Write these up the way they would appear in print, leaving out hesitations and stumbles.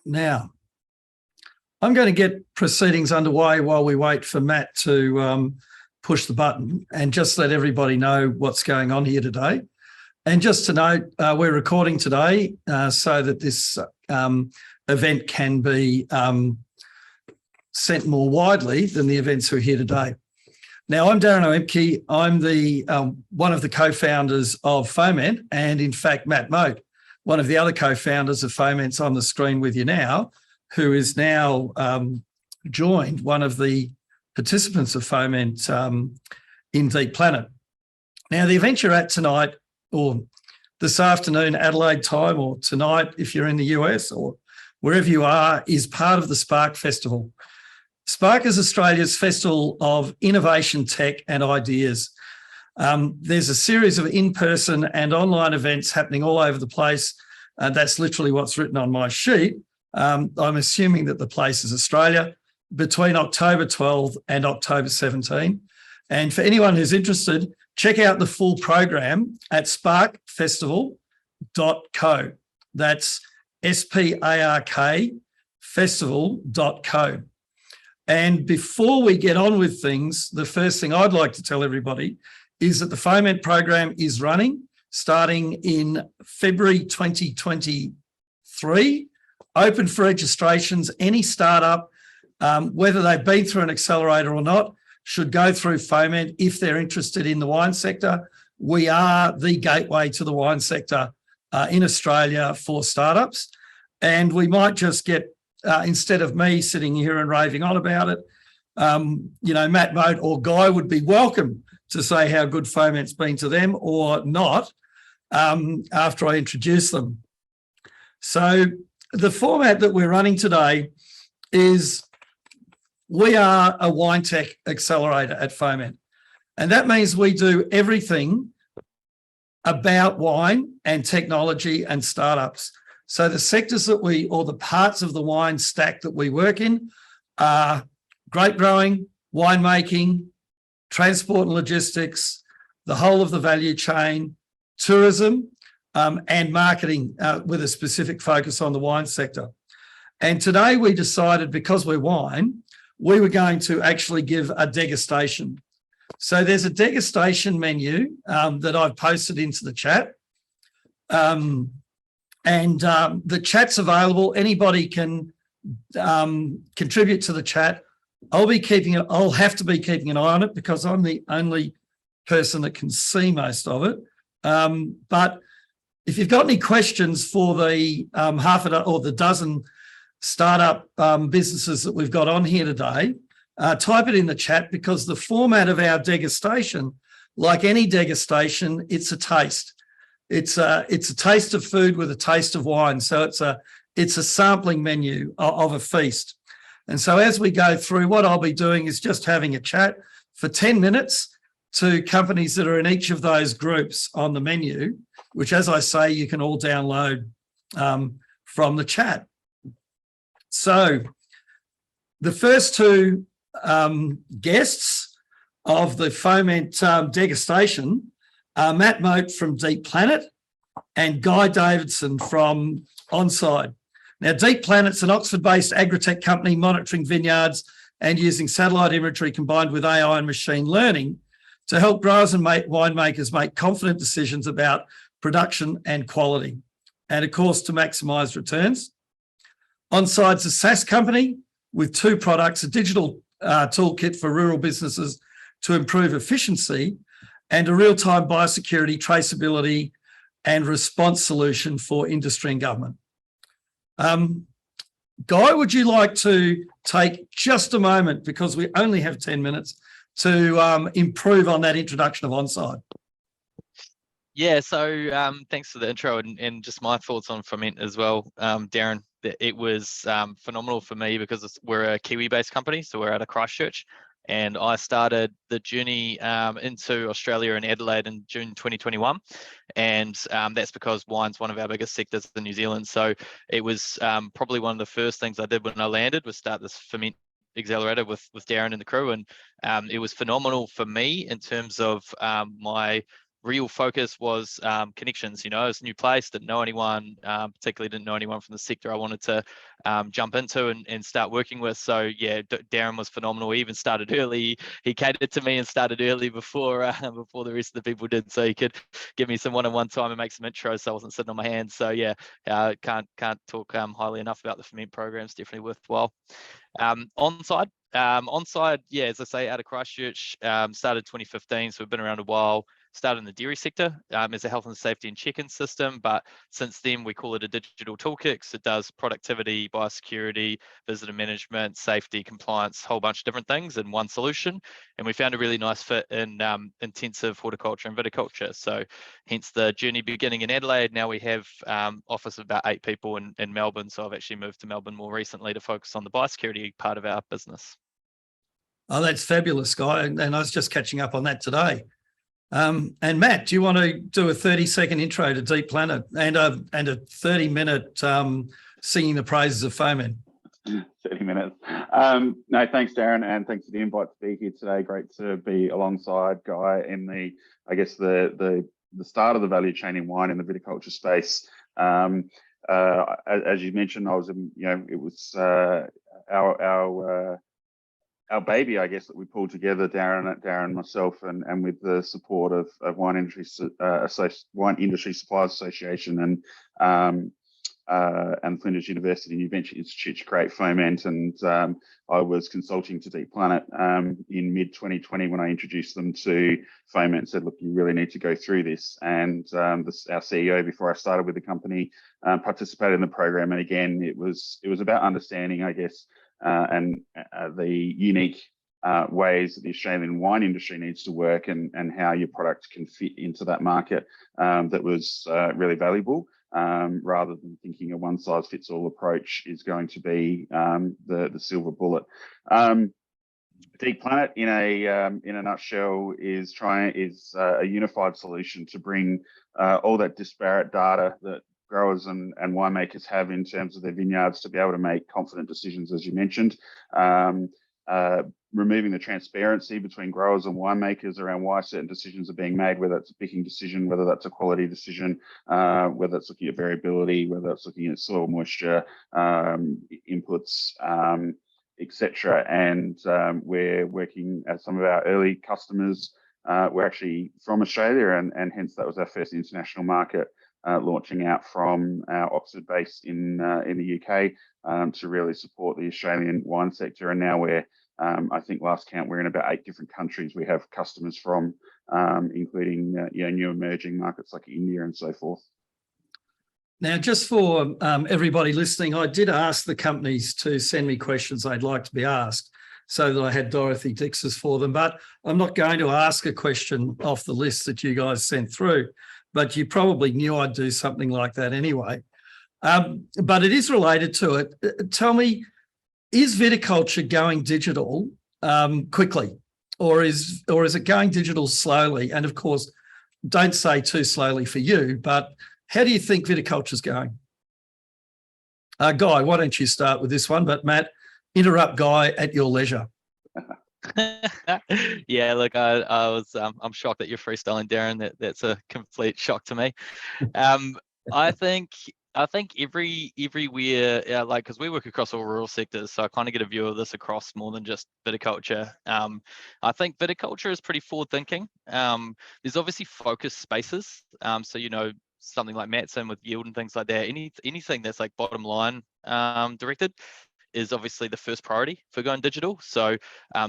Now, I'm going to get proceedings underway while we wait for Matt to push the button and just let everybody know what's going on here today. And just to note, we're recording today so that this event can be sent more widely than the events who are here today. Now, I'm Darren Oemcke. I'm the one of the co-founders of FOMENT, and in fact, Matt Moat, one of the other co-founders of FOMENT's on the screen with you now, who is now joined one of the participants of FOMENT in Deep Planet. Now, the event you're at tonight, or this afternoon Adelaide time, or tonight if you're in the US or wherever you are, is part of the Spark Festival. Spark is Australia's festival of innovation, tech and ideas. There's a series of in-person and online events happening all over the place. That's literally what's written on my sheet. I'm assuming that the place is Australia, between October 12 and October 17. And for anyone who's interested, check out the full program at sparkfestival.co. That's SPARK festival.co. And before we get on with things, the first thing I'd like to tell everybody is that the FOMENT program is running starting in February 2023, open for registrations. Any startup, whether they've been through an accelerator or not, should go through FOMENT if they're interested in the wine sector. We are the gateway to the wine sector in Australia for startups. And we might just get, instead of me sitting here and raving on about it, Matt Moat or Guy would be welcome to say how good FOMENT's been to them or not after I introduce them. So the format that we're running today is we are a wine tech accelerator at FOMENT. And that means we do everything about wine and technology and startups. So the sectors that or the parts of the wine stack that we work in are grape growing, winemaking, transport and logistics, the whole of the value chain, tourism, and marketing with a specific focus on the wine sector. And today we decided, because we're wine, we were going to actually give a degustation. So there's a degustation menu that I've posted into the chat. The chat's available. Anybody can contribute to the chat. I'll have to be keeping an eye on it because I'm the only person that can see most of it. But if you've got any questions for the the dozen startup businesses that we've got on here today, type it in the chat, because the format of our degustation, like any degustation, it's a taste. It's a taste of food with a taste of wine. So it's a sampling menu of a feast. And so as we go through, what I'll be doing is just having a chat for 10 minutes to companies that are in each of those groups on the menu, which, as I say, you can all download from the chat. So the first two guests of the FOMENT degustation are Matt Moat from Deep Planet and Guy Davidson from Onside. Now, Deep Planet's an Oxford-based agritech company monitoring vineyards and using satellite imagery combined with AI and machine learning to help growers and winemakers make confident decisions about production and quality, and of course, to maximise returns. Onside's a SaaS company with two products: a digital toolkit for rural businesses to improve efficiency, and a real-time biosecurity, traceability and response solution for industry and government. Guy, would you like to take just a moment, because we only have 10 minutes, to improve on that introduction of Onside? Yeah, so thanks for the intro and just my thoughts on FOMENT as well, Darren. It was phenomenal for me because we're a Kiwi-based company, so we're out of Christchurch. And I started the journey into Australia and Adelaide in June 2021. And that's because wine's one of our biggest sectors in New Zealand. So it was probably one of the first things I did when I landed was start this FOMENT Accelerator with Darren and the crew. And it was phenomenal for me in terms of my real focus was connections. You know, it's a new place, didn't know anyone, particularly didn't know anyone from the sector I wanted to jump into and start working with. So yeah, Darren was phenomenal. He even started early. He catered to me and started early before before the rest of the people did, so he could give me some one-on-one time and make some intros, so I wasn't sitting on my hands. So yeah, can't talk highly enough about the FOMENT program. It's definitely worthwhile. On-side, yeah, as I say, out of Christchurch, started 2015, so we've been around a while. Started in the dairy sector as a health and safety and check-in system, but since then we call it a digital toolkit. So it does productivity, biosecurity, visitor management, safety, compliance, a whole bunch of different things in one solution. And we found a really nice fit in intensive horticulture and viticulture. So hence the journey beginning in Adelaide. Now we have office of about 8 people in Melbourne. So I've actually moved to Melbourne more recently to focus on the biosecurity part of our business. Oh, that's fabulous, Guy. And I was just catching up on that today. And Matt, do you want to do a 30-second intro to Deep Planet and a 30-minute singing the praises of FOMENT? 30 minutes. No, thanks, Darren, and thanks for the invite to be here today. Great to be alongside Guy in the, I guess, the start of the value chain in wine in the viticulture space. As you mentioned, I was, it was our baby, I guess, that we pulled together, Darren, myself, and with the support of Wine Industry Suppliers Association and Flinders University New Venture Institute to create FOMENT. And I was consulting to Deep Planet in mid-2020 when I introduced them to FOMENT. Said, look, you really need to go through this. And our CEO, before I started with the company, participated in the program. And again, it was about understanding, I guess, and the unique ways that the Australian wine industry needs to work and how your product can fit into that market. That was really valuable, rather than thinking a one-size-fits-all approach is going to be the silver bullet. Deep Planet, in a nutshell, is a unified solution to bring all that disparate data that growers and winemakers have in terms of their vineyards to be able to make confident decisions, as you mentioned. Removing the transparency between growers and winemakers around why certain decisions are being made, whether it's a picking decision, whether that's a quality decision, whether it's looking at variability, whether it's looking at soil moisture, inputs, etc. And we're working as some of our early customers were actually from Australia, and hence that was our first international market. Launching out from our Oxford base in the UK to really support the Australian wine sector. And now we're, I think last count, we're in about 8 different countries we have customers from, including new emerging markets like India and so forth. Now, just for everybody listening, I did ask the companies to send me questions they'd like to be asked so that I had Dorothy Dix's for them. But I'm not going to ask a question off the list that you guys sent through. But you probably knew I'd do something like that anyway. But it is related to it. Tell me, is viticulture going digital quickly, or is it going digital slowly? And of course, don't say too slowly for you, but how do you think viticulture's going? Guy, why don't you start with this one? But Matt, interrupt Guy at your leisure. Yeah, look, I'm shocked that you're freestyling, Darren. That's a complete shock to me. I think everywhere, like, because we work across all rural sectors, so I kind of get a view of this across more than just viticulture. I think viticulture is pretty forward thinking. There's obviously focus spaces. So something like Matson with yield and things like that. Anything that's like bottom line directed is obviously the first priority for going digital. So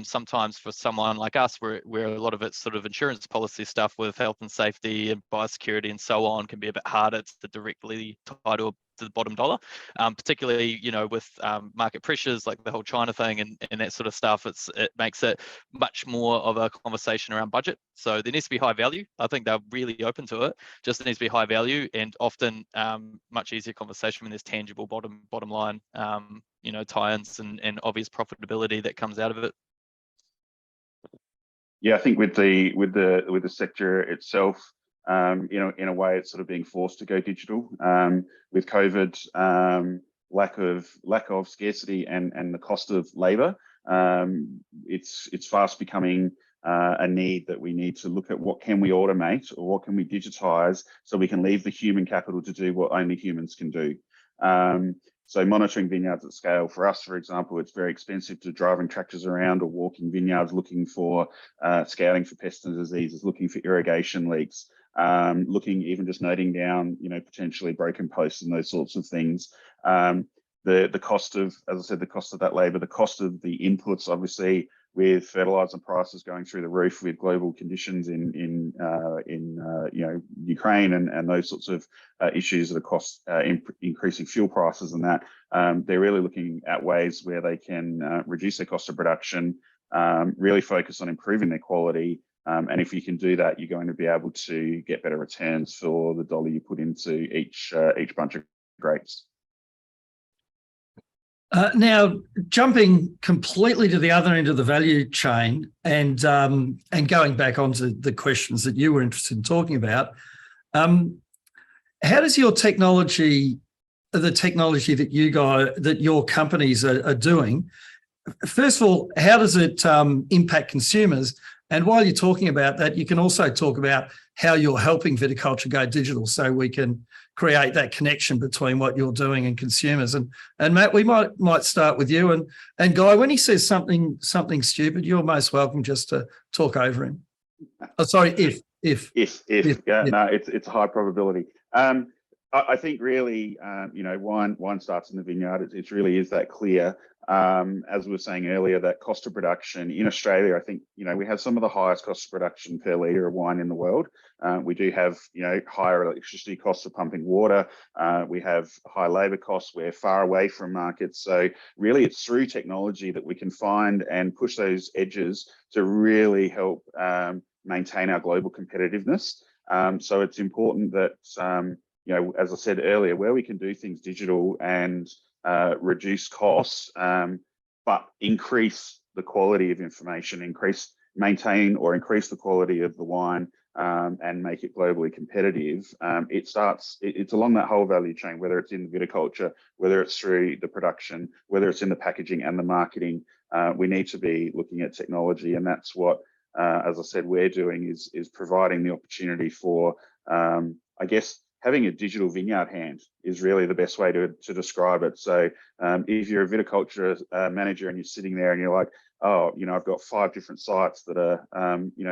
sometimes for someone like us, where a lot of it's sort of insurance policy stuff with health and safety and biosecurity and so on can be a bit harder to directly tie to the bottom dollar, particularly with market pressures like the whole China thing and that sort of stuff. It makes it much more of a conversation around budget. So there needs to be high value. I think they're really open to it. Just needs to be high value and often much easier conversation when there's tangible bottom line tie-ins and obvious profitability that comes out of it. Yeah, I think with the sector itself, in a way, it's sort of being forced to go digital with COVID, lack of scarcity and the cost of labour. It's fast becoming a need that we need to look at what can we automate or what can we digitize so we can leave the human capital to do what only humans can do. So monitoring vineyards at scale, for us, for example, it's very expensive to driving tractors around or walking vineyards looking for, scouting for pests and diseases, looking for irrigation leaks, looking, even just noting down, potentially broken posts and those sorts of things. The cost of, as I said, the cost of that labor, the cost of the inputs, obviously, with fertilizer prices going through the roof, with global conditions in Ukraine and those sorts of issues that are increasing fuel prices and that, they're really looking at ways where they can reduce their cost of production, really focus on improving their quality. And if you can do that, you're going to be able to get better returns for the dollar you put into each bunch of grapes. Now, jumping completely to the other end of the value chain and going back onto the questions that you were interested in talking about, how does your technology, the technology that your companies are doing, first of all, how does it impact consumers? And while you're talking about that, you can also talk about how you're helping viticulture go digital, so we can create that connection between what you're doing and consumers. And Matt, we might start with you. And Guy, when he says something stupid, you're most welcome just to talk over him. Oh, sorry, if. Yeah, no, it's a high probability. I think really, wine starts in the vineyard. It really is that clear. As we were saying earlier, that cost of production in Australia, I think, we have some of the highest cost of production per litre of wine in the world. We do have, higher electricity costs of pumping water. We have high labour costs. We're far away from markets. So really it's through technology that we can find and push those edges to really help maintain our global competitiveness. So it's important that, as I said earlier, where we can do things digital and reduce costs, but increase the quality of information, maintain or increase the quality of the wine, and make it globally competitive. It's along that whole value chain, whether it's in the viticulture, whether it's through the production, whether it's in the packaging and the marketing. We need to be looking at technology, and that's what, as I said, we're doing is providing the opportunity for, I guess, having a digital vineyard hand is really the best way to describe it. So if you're a viticulture manager and you're sitting there and you're like, oh, I've got 5 different sites that are,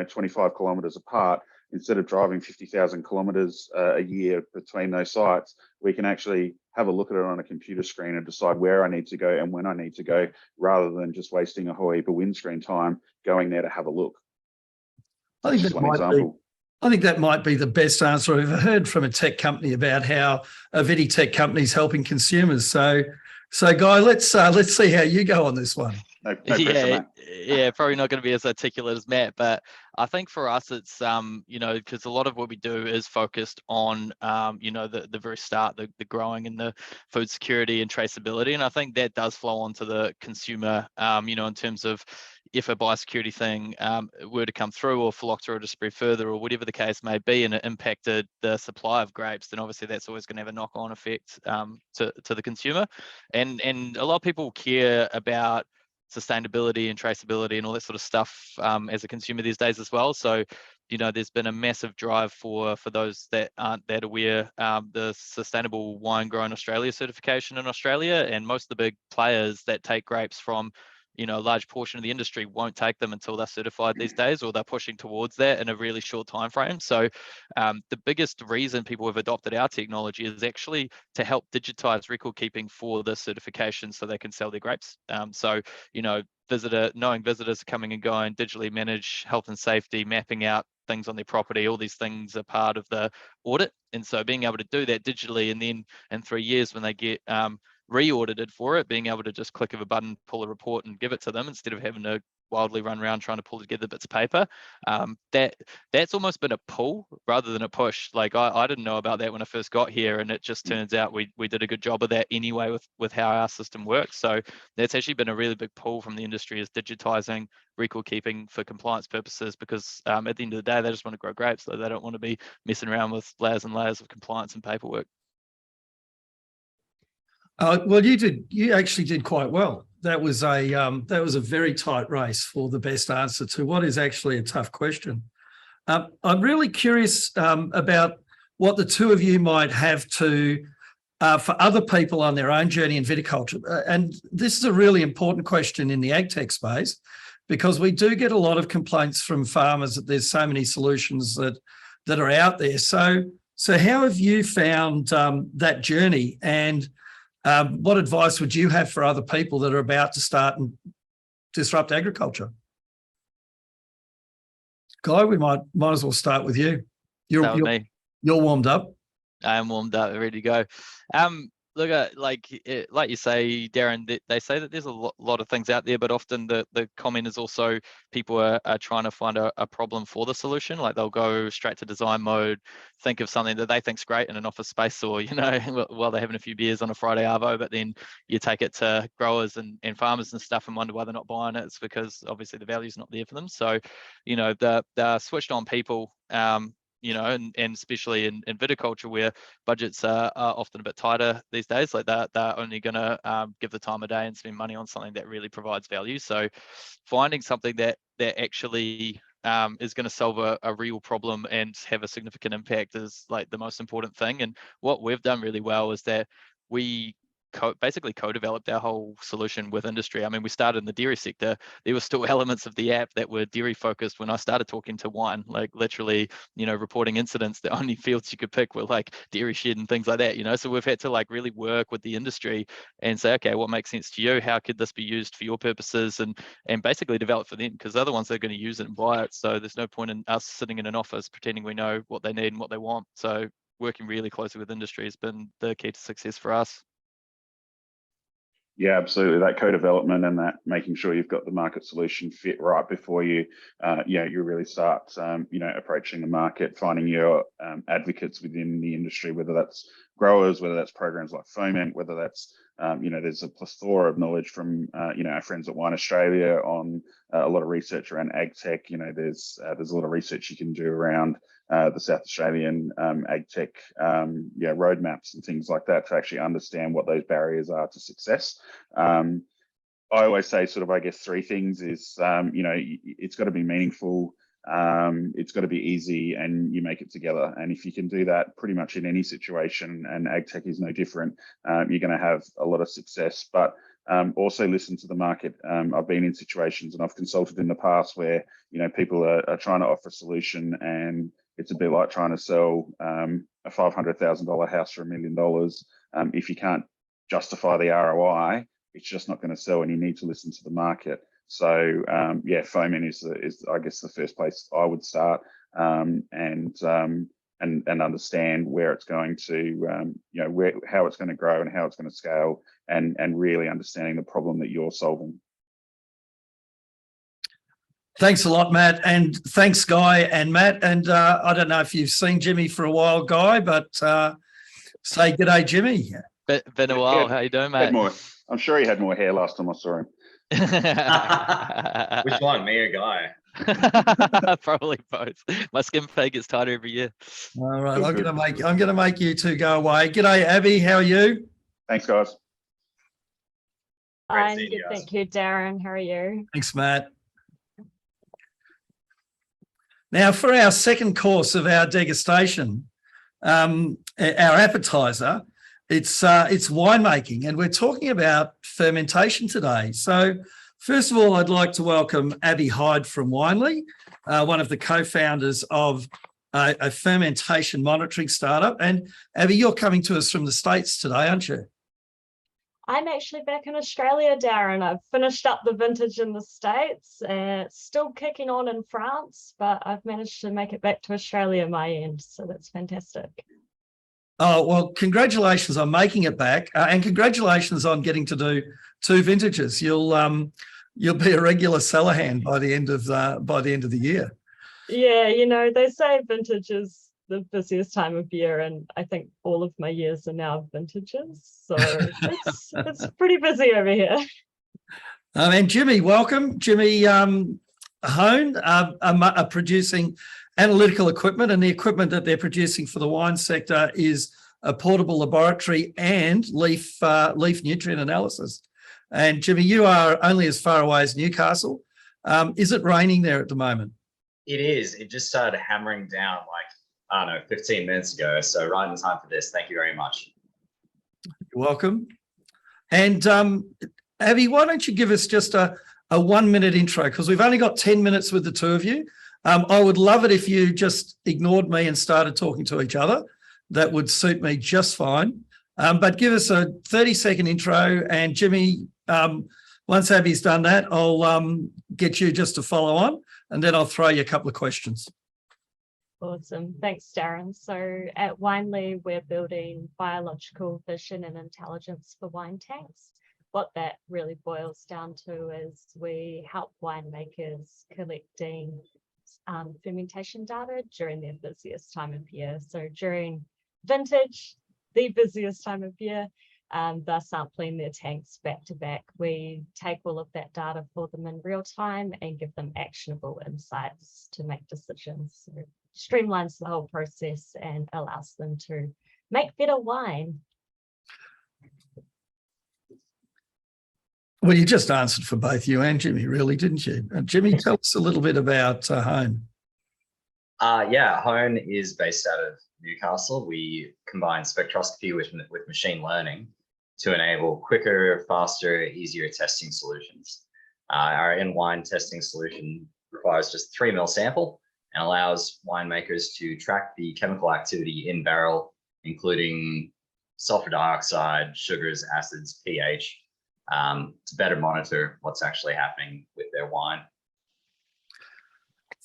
25 kilometres apart, instead of driving 50,000 kilometres a year between those sites, we can actually have a look at it on a computer screen and decide where I need to go and when I need to go, rather than just wasting a whole heap of windscreen time going there to have a look. I think that might be the best answer I've ever heard from a tech company about how a Vititech company is helping consumers. So Guy, let's see how you go on this one. No pressure, Matt. Yeah, probably not going to be as articulate as Matt, but I think for us it's because a lot of what we do is focused on the very start, the growing and the food security and traceability, and I think that does flow onto the consumer, in terms of if a biosecurity thing were to come through, or phylloxera to spread further, or whatever the case may be, and it impacted the supply of grapes, then obviously that's always going to have a knock-on effect to the consumer, and a lot of people care about sustainability and traceability and all that sort of stuff as a consumer these days as well. So there's been a massive drive for those that aren't that aware, the Sustainable Wine Grown Australia certification in Australia, and most of the big players that take grapes from a large portion of the industry won't take them until they're certified these days, or they're pushing towards that in a really short time frame. So the biggest reason people have adopted our technology is actually to help digitize record keeping for the certification so they can sell their grapes. Knowing visitors coming and going, digitally manage health and safety, mapping out things on their property, all these things are part of the audit. And so being able to do that digitally, and then in 3 years when they get re-audited for it, being able to just click of a button, pull a report and give it to them instead of having to wildly run around trying to pull together bits of paper, that's almost been a pull rather than a push. Like I didn't know about that when I first got here, and it just turns out we did a good job of that anyway with how our system works. So that's actually been a really big pull from the industry, is digitizing record keeping for compliance purposes, because at the end of the day they just want to grow grapes, so they don't want to be messing around with layers and layers of compliance and paperwork. Well, you actually did quite well. that was a very tight race for the best answer to what is actually a tough question. I'm really curious about what the two of you might have to for other people on their own journey in viticulture. And this is a really important question in the ag tech space, because we do get a lot of complaints from farmers that there's so many solutions that are out there. So how have you found that journey, and what advice would you have for other people that are about to start and disrupt agriculture? Guy, we might as well start with you. You're warmed up. I am warmed up, ready to go. Look, like you say, Darren, they say that there's a lot of things out there, but often the comment is also people are trying to find a problem for the solution. Like they'll go straight to design mode, think of something that they think's great in an office space, or, you know, while they're having a few beers on a Friday arvo, but then you take it to growers and farmers and stuff and wonder why they're not buying it. It's because obviously the value's not there for them. So, you know, the switched on people, you know, and especially in viticulture, where budgets are often a bit tighter these days, like they're only going to give the time of day and spend money on something that really provides value. So finding something that actually is going to solve a real problem and have a significant impact is like the most important thing. And what we've done really well is that we basically co-developed our whole solution with industry. I mean, we started in the dairy sector. There were still elements of the app that were dairy focused when I started talking to wine, like literally, you know, reporting incidents. The only fields you could pick were like dairy shed and things like that, you know. So we've had to like really work with the industry and say, okay, what makes sense to you? How could this be used for your purposes? And basically develop for them, because they're the ones that are going to use it and buy it. So there's no point in us sitting in an office pretending we know what they need and what they want. So working really closely with industry has been the key to success for us. Yeah, absolutely. That co-development and that making sure you've got the market solution fit right before you, you really start, approaching the market, finding your advocates within the industry, whether that's growers, whether that's programs like FOMENT, whether that's, there's a plethora of knowledge from, our friends at Wine Australia on a lot of research around ag tech. You know, there's a lot of research you can do around the South Australian ag tech roadmaps and things like that to actually understand what those barriers are to success. I always say I guess three things is, it's got to be meaningful, it's got to be easy, and you make it together. And if you can do that pretty much in any situation, and ag tech is no different, you're going to have a lot of success. But also listen to the market. I've been in situations and I've consulted in the past where, people are trying to offer a solution, and it's a bit like trying to sell a $500,000 house for $1 million. If you can't justify the ROI, it's just not going to sell, and you need to listen to the market. So FOMENT is I guess the first place I would start, and understand where it's going to, how it's going to grow and how it's going to scale, and really understanding the problem that you're solving. Thanks a lot, Matt, and thanks, Guy and Matt. And I don't know if you've seen Jimmy for a while, Guy, but say g'day, Jimmy. Been a while. How you doing, mate? I'm sure he had more hair last time I saw him. Which one, me or Guy? Probably both. My skin fade gets tighter every year. All right, I'm gonna make you two go away. G'day, Abby. How are you? Thanks, guys. I'm good, thank you, Darren. How are you? Thanks, Matt. Now, for our second course of our degustation, our appetizer, it's winemaking, and we're talking about fermentation today. So, first of all, I'd like to welcome Abby Hyde from Winely, one of the co-founders of a fermentation monitoring startup. And Abby, you're coming to us from the States today, aren't you? I'm actually back in Australia, Darren. I've finished up the vintage in the States, still kicking on in France, but I've managed to make it back to Australia my end, so that's fantastic. Oh, well, congratulations on making it back, and congratulations on getting to do 2 vintages. You'll be a regular cellar hand by the end of the year. Yeah, they say vintage is the busiest time of year, and I think all of my years are now vintages, so it's pretty busy over here. And Jimmy, welcome. Jimmy Hone are producing analytical equipment, and the equipment that they're producing for the wine sector is a portable laboratory and leaf nutrient analysis. And Jimmy, you are only as far away as Newcastle. Is it raining there at the moment? It is. It just started hammering down like, I don't know, 15 minutes ago. So right in time for this. Thank you very much. You're welcome. And Abby, why don't you give us just a 1 minute intro, because we've only got 10 minutes with the two of you. I would love it if you just ignored me and started talking to each other. That would suit me just fine. But give us a 30-second intro, and Jimmy, once Abby's done that, I'll get you just to follow on, and then I'll throw you a couple of questions. Awesome. Thanks, Darren. So at Winely, we're building biological vision and intelligence for wine tanks. What that really boils down to is we help winemakers collecting fermentation data during their busiest time of year. So during vintage, the busiest time of year, they're sampling their tanks back to back. We take all of that data for them in real time and give them actionable insights to make decisions. So it streamlines the whole process and allows them to make better wine. Well, you just answered for both you and Jimmy, really, didn't you? Jimmy, tell us a little bit about Hone. Yeah, Hone is based out of Newcastle. We combine spectroscopy with machine learning to enable quicker, faster, easier testing solutions. Our in-wine testing solution requires just 3 ml sample and allows winemakers to track the chemical activity in barrel, including sulfur dioxide, sugars, acids, pH, to better monitor what's actually happening with their wine.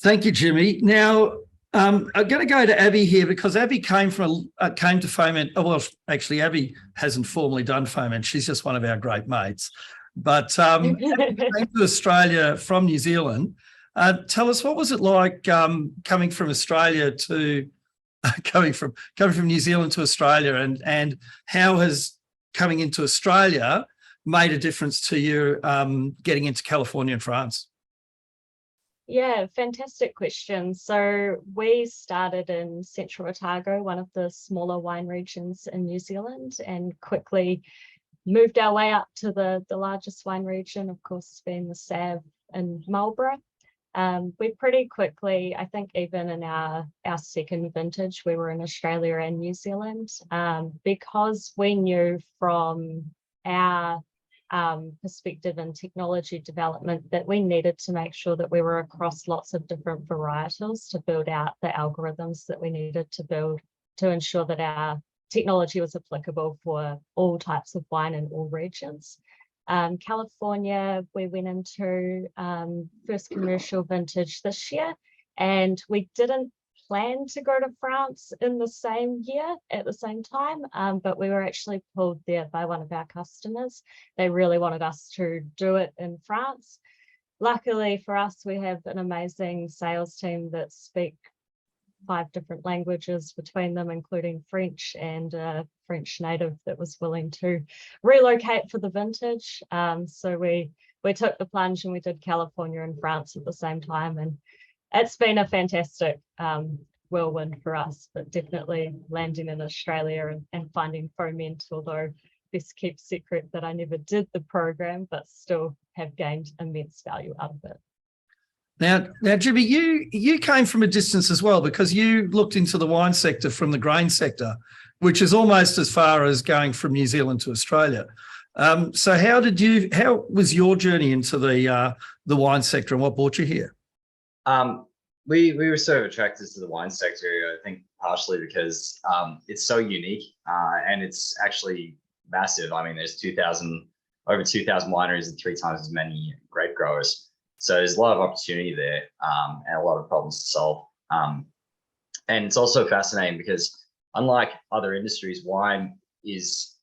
Thank you, Jimmy. Now, I'm going to go to Abby here, because Abby came to FOMENT. Oh, well, actually, Abby hasn't formally done FOMENT. She's just one of our great mates. But Abby came to Australia from New Zealand. Tell us, what was it like coming from Australia to coming from New Zealand to Australia, and how has coming into Australia made a difference to you getting into California and France? Yeah, fantastic question. So we started in Central Otago, one of the smaller wine regions in New Zealand, and quickly moved our way up to the largest wine region, of course, being the SAV in Marlborough. We pretty quickly, I think even in our second vintage, we were in Australia and New Zealand, because we knew from our perspective in technology development that we needed to make sure that we were across lots of different varietals to build out the algorithms that we needed to build to ensure that our technology was applicable for all types of wine in all regions. California, we went into first commercial vintage this year, and we didn't plan to go to France in the same year at the same time, but we were actually pulled there by one of our customers. They really wanted us to do it in France. Luckily for us, we have an amazing sales team that speak 5 different languages between them, including French and a French native that was willing to relocate for the vintage. So we took the plunge and we did California and France at the same time, and it's been a fantastic whirlwind for us, but definitely landing in Australia and finding FOMENT, although best kept secret that I never did the program, but still have gained immense value out of it. Now, Jimmy, you came from a distance as well, because you looked into the wine sector from the grain sector, which is almost as far as going from New Zealand to Australia. So how was your journey into the wine sector, and what brought you here? We were sort of attracted to the wine sector, I think partially because it's so unique and it's actually massive. I mean, there's over 2,000 wineries and 3 times as many grape growers. So there's a lot of opportunity there and a lot of problems to solve. And it's also fascinating because unlike other industries, wine is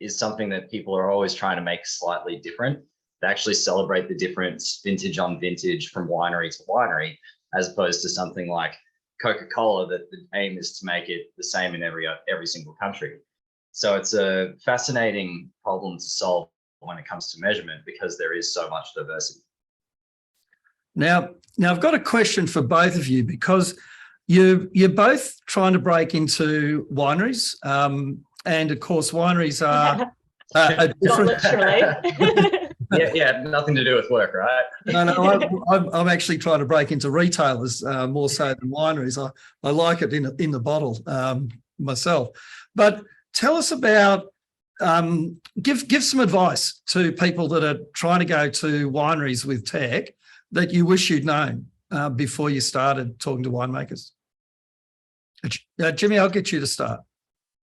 something that people are always trying to make slightly different. They actually celebrate the difference vintage on vintage from winery to winery, as opposed to something like Coca-Cola that the aim is to make it the same in every single country. So it's a fascinating problem to solve when it comes to measurement, because there is so much diversity. Now I've got a question for both of you, because you're both trying to break into wineries, and of course wineries are A Not different, literally. Yeah, nothing to do with work, right? no, I'm actually trying to break into retailers more so than wineries. I like it in the bottle myself. But tell us about, give some advice to people that are trying to go to wineries with tech that you wish you'd known before you started talking to winemakers. Jimmy, I'll get you to start.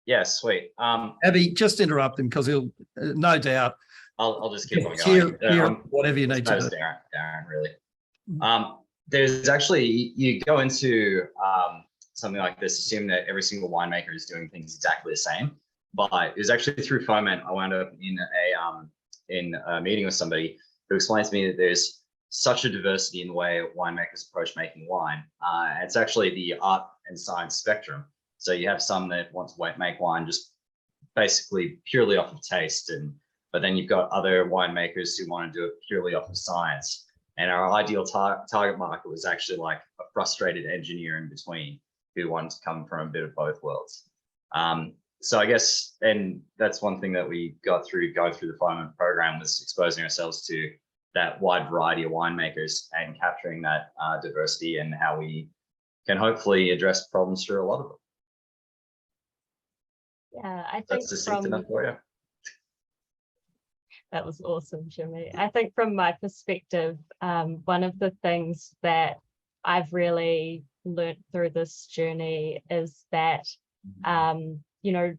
Yeah, sweet. Abby, just interrupt him because he'll no doubt I'll just keep on hear going. whatever you need to do. Darren, really. There's actually, you go into something like this, assume that every single winemaker is doing things exactly the same. But it was actually through FOMENT, I wound up in a meeting with somebody who explained to me that there's such a diversity in the way winemakers approach making wine. It's actually the art and science spectrum. So you have some that want to make wine just basically purely off of taste, but then you've got other winemakers who want to do it purely off of science. And our ideal target market was actually like a frustrated engineer in between who wanted to come from a bit of both worlds. So I guess, and that's one thing that we got through going through the FOMENT program, was exposing ourselves to that wide variety of winemakers and capturing that diversity and how we can hopefully address problems through a lot of them. Yeah, I think That's succinct enough for you. That was awesome, Jimmy. I think from my perspective, one of the things that I've really learned through this journey is that, you know,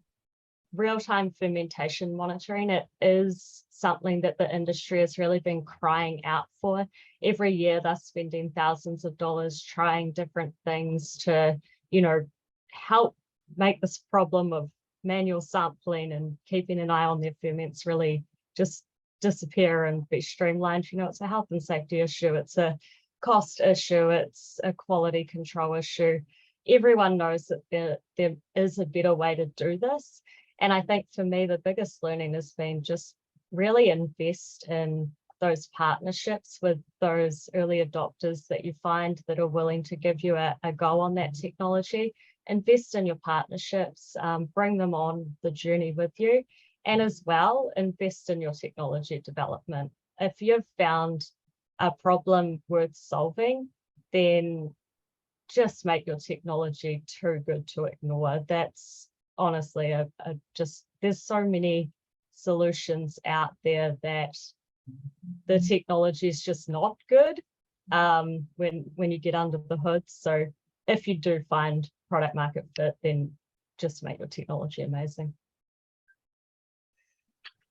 real-time fermentation monitoring, it is something that the industry has really been crying out for. Every year they're spending thousands of dollars trying different things to, you know, help make this problem of manual sampling and keeping an eye on their ferments really just disappear and be streamlined. You know, it's a health and safety issue, it's a cost issue, it's a quality control issue. Everyone knows that there is a better way to do this. And I think for me, the biggest learning has been just really invest in those partnerships with those early adopters that you find that are willing to give you a go on that technology. Invest in your partnerships, bring them on the journey with you, and as well, invest in your technology development. If you've found a problem worth solving, then just make your technology too good to ignore. That's honestly just, there's so many solutions out there that the technology is just not good when you get under the hood. So if you do find product market fit, then just make your technology amazing.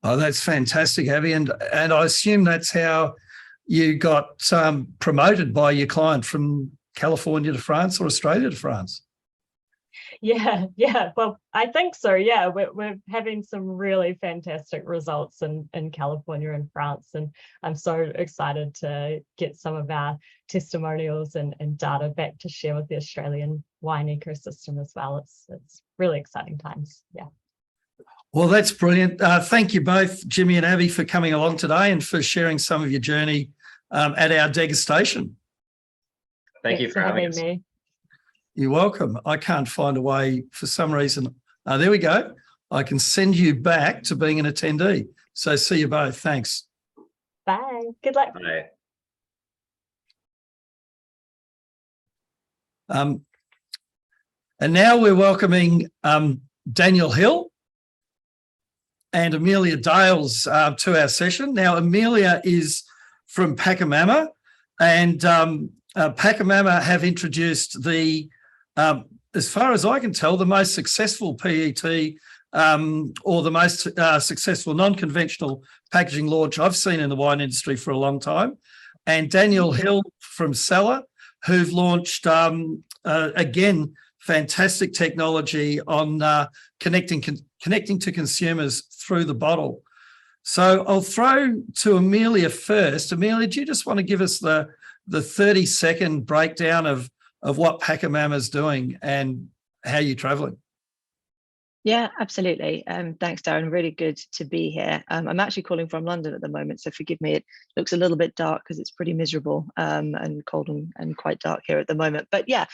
Oh, that's fantastic, Abby. And I assume that's how you got promoted by your client from California to France or Australia to France. Yeah. Well, I think so. Yeah, we're having some really fantastic results in California and France, and I'm so excited to get some of our testimonials and data back to share with the Australian wine ecosystem as well. It's really exciting times. Yeah. Well, that's brilliant. Thank you both, Jimmy and Abby, for coming along today and for sharing some of your journey at our degustation. Thank you for having me. You're welcome. I can't find a way for some reason. There we go. I can send you back to being an attendee. So see you both. Thanks. Bye. Good luck. Bye. And now we're welcoming Daniel Hill and Amelia Dales to our session. Now, Amelia is from Pachamama, and Pachamama have introduced the, as far as I can tell, the most successful PET or the most successful non-conventional packaging launch I've seen in the wine industry for a long time. And Daniel Hill from Cellar, who've launched, again, fantastic technology on connecting to consumers through the bottle. So I'll throw to Amelia first. Amelia, do you just want to give us the 30-second breakdown of what Pachamama is doing and how you're traveling? Yeah, absolutely. Thanks, Darren. Really good to be here. I'm actually calling from London at the moment, so forgive me. It looks a little bit dark because it's pretty miserable and cold and quite dark here at the moment. But yeah,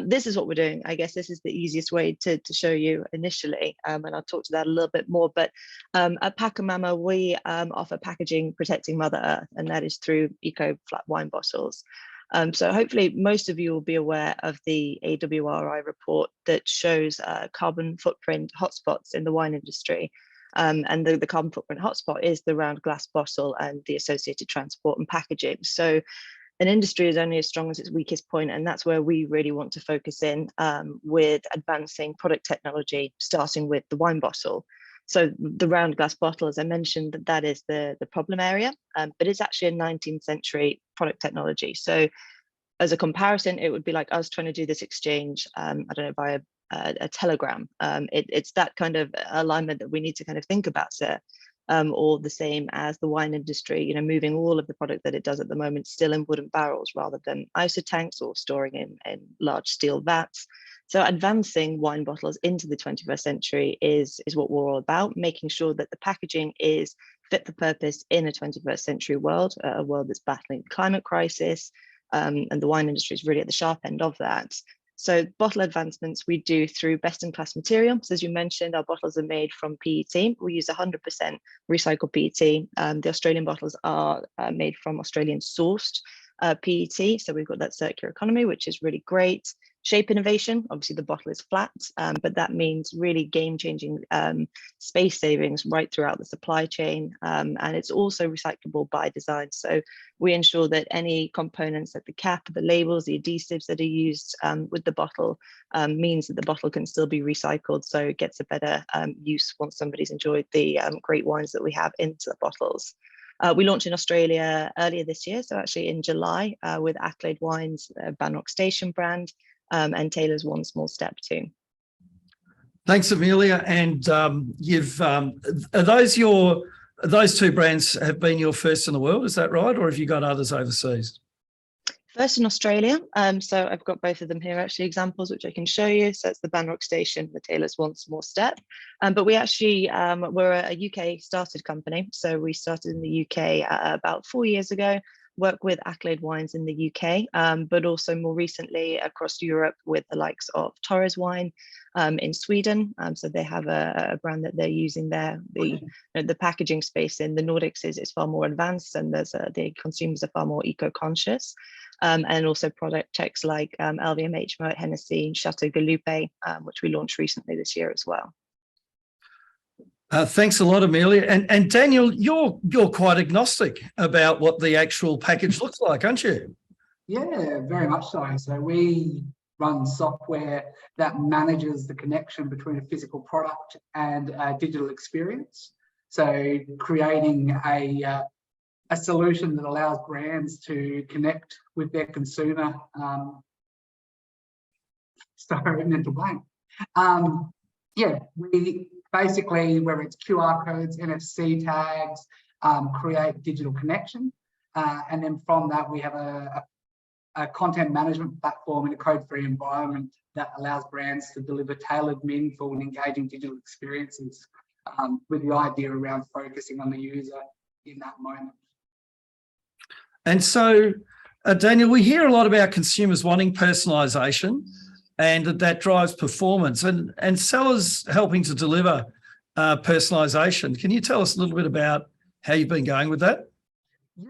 this is what we're doing. I guess this is the easiest way to show you initially, and I'll talk to that a little bit more. But at Pacamama, we offer packaging protecting Mother Earth, and that is through eco flat wine bottles. So hopefully most of you will be aware of the AWRI report that shows carbon footprint hotspots in the wine industry. And the carbon footprint hotspot is the round glass bottle and the associated transport and packaging. So an industry is only as strong as its weakest point, and that's where we really want to focus in with advancing product technology, starting with the wine bottle. So the round glass bottle, as I mentioned, that is the problem area, but it's actually a 19th century product technology. So as a comparison, it would be like us trying to do this exchange, I don't know, via a telegram. It's that kind of alignment that we need to kind of think about, sir. Or the same as the wine industry, you know, moving all of the product that it does at the moment still in wooden barrels rather than ISO tanks or storing in large steel vats. So advancing wine bottles into the 21st century is what we're all about, making sure that the packaging is fit for purpose in a 21st century world, a world that's battling the climate crisis, and the wine industry is really at the sharp end of that. So bottle advancements we do through best-in-class materials. As you mentioned, our bottles are made from PET. We use 100% recycled PET. The Australian bottles are made from Australian-sourced PET. So we've got that circular economy, which is really great. Shape innovation, obviously the bottle is flat, but that means really game-changing space savings right throughout the supply chain. And it's also recyclable by design. So we ensure that any components like the cap, the labels, the adhesives that are used with the bottle means that the bottle can still be recycled. So it gets a better use once somebody's enjoyed the great wines that we have into the bottles. We launched in Australia earlier this year, so actually in July with Accolade Wines, Degustation brand, and Taylor's One Small Step too. Thanks, Amelia. And are those two brands have been your first in the world, is that right? Or have you got others overseas? First in Australia. So I've got both of them here, actually, examples which I can show you. So it's the Degustation, the Taylor's One Small Step. But we actually, we're a UK started company. So we started in the UK about 4 years ago. Work with Accolade Wines in the UK, but also more recently across Europe with the likes of Torres Wine in Sweden. So they have a brand that they're using there. The packaging space in the Nordics is far more advanced, and the consumers are far more eco-conscious. And also product checks like LVMH, Moet Hennessy, Chateau Galupe, which we launched recently this year as well. Thanks a lot, Amelia. And Daniel, you're quite agnostic about what the actual package looks like, aren't you? Yeah, very much so. So we run software that manages the connection between a physical product and a digital experience. So creating a solution that allows brands to connect with their consumer. Sorry, mental blank. Yeah, we basically, whether it's QR codes, NFC tags, create digital connection. And then from that, we have a content management platform in a code-free environment that allows brands to deliver tailored, meaningful and engaging digital experiences with the idea around focusing on the user in that moment. And so, Daniel, we hear a lot about consumers wanting personalisation, and that drives performance, and sellers helping to deliver personalisation. Can you tell us a little bit about how you've been going with that?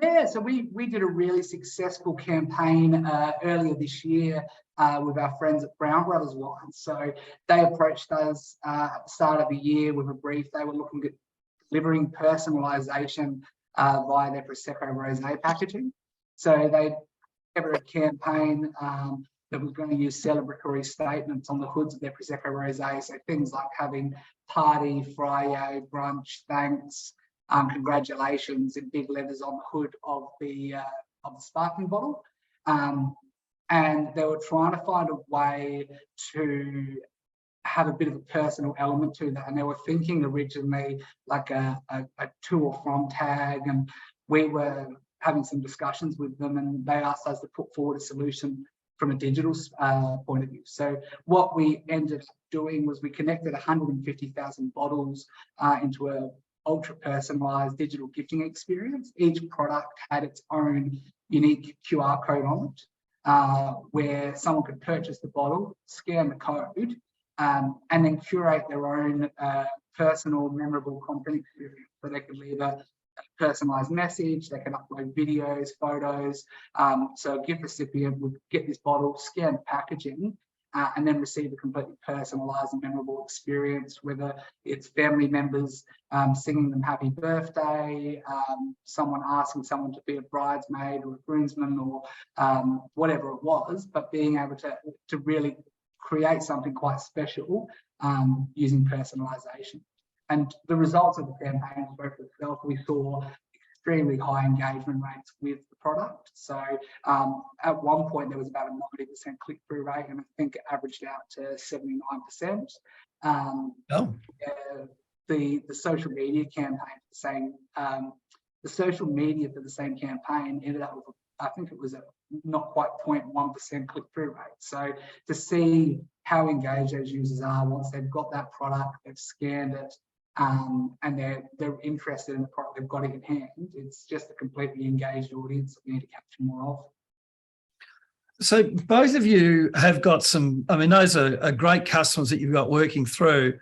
Yeah, so we did a really successful campaign earlier this year with our friends at Brown Brothers Wine. So they approached us at the start of the year with a brief. They were looking at delivering personalisation via their Prosecco Rosé packaging. So they ever a campaign that was going to use celebratory statements on the hoods of their Prosecco Rosé. So things like having party, Friday, brunch, thanks, congratulations in big letters on the hood of the sparkling bottle. And they were trying to find a way to have a bit of a personal element to that. And they were thinking originally like a to or from tag. And we were having some discussions with them, and they asked us to put forward a solution from a digital point of view. So what we ended up doing was we connected 150,000 bottles into a ultra personalized digital gifting experience. Each product had its own unique QR code on it, where someone could purchase the bottle, scan the code, and then curate their own personal, memorable content experience. So they could leave a personalized message, they can upload videos, photos. So a gift recipient would get this bottle, scan the packaging, and then receive a completely personalized and memorable experience, whether it's family members singing them happy birthday, someone asking someone to be a bridesmaid or a groomsman, or whatever it was, but being able to really create something quite special using personalization. And the results of the campaign spoke for itself. We saw extremely high engagement rates with the product. So at one point there was about a 90% click-through rate, and I think it averaged out to 79%. The social media campaign, the social media for the same campaign ended up with, I think it was a not quite 0.1% click-through rate. So to see how engaged those users are once they've got that product, they've scanned it, and they're interested in the product, they've got it in hand, it's just a completely engaged audience that we need to capture more of. So both of you have got some, I mean, those are great customers that you've got working through.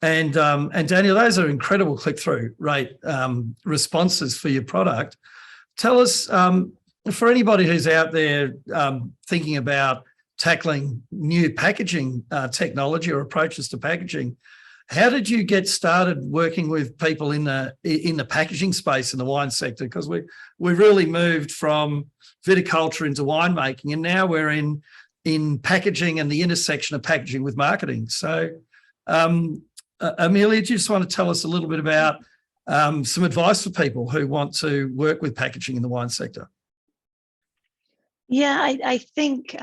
And Daniel, those are incredible click-through rate responses for your product. Tell us, for anybody who's out there thinking about tackling new packaging technology or approaches to packaging, how did you get started working with people in the packaging space in the wine sector? Because we really moved from viticulture into winemaking, and now we're in packaging and the intersection of packaging with marketing. So, Amelia, do you just want to tell us a little bit about some advice for people who want to work with packaging in the wine sector? Yeah, I think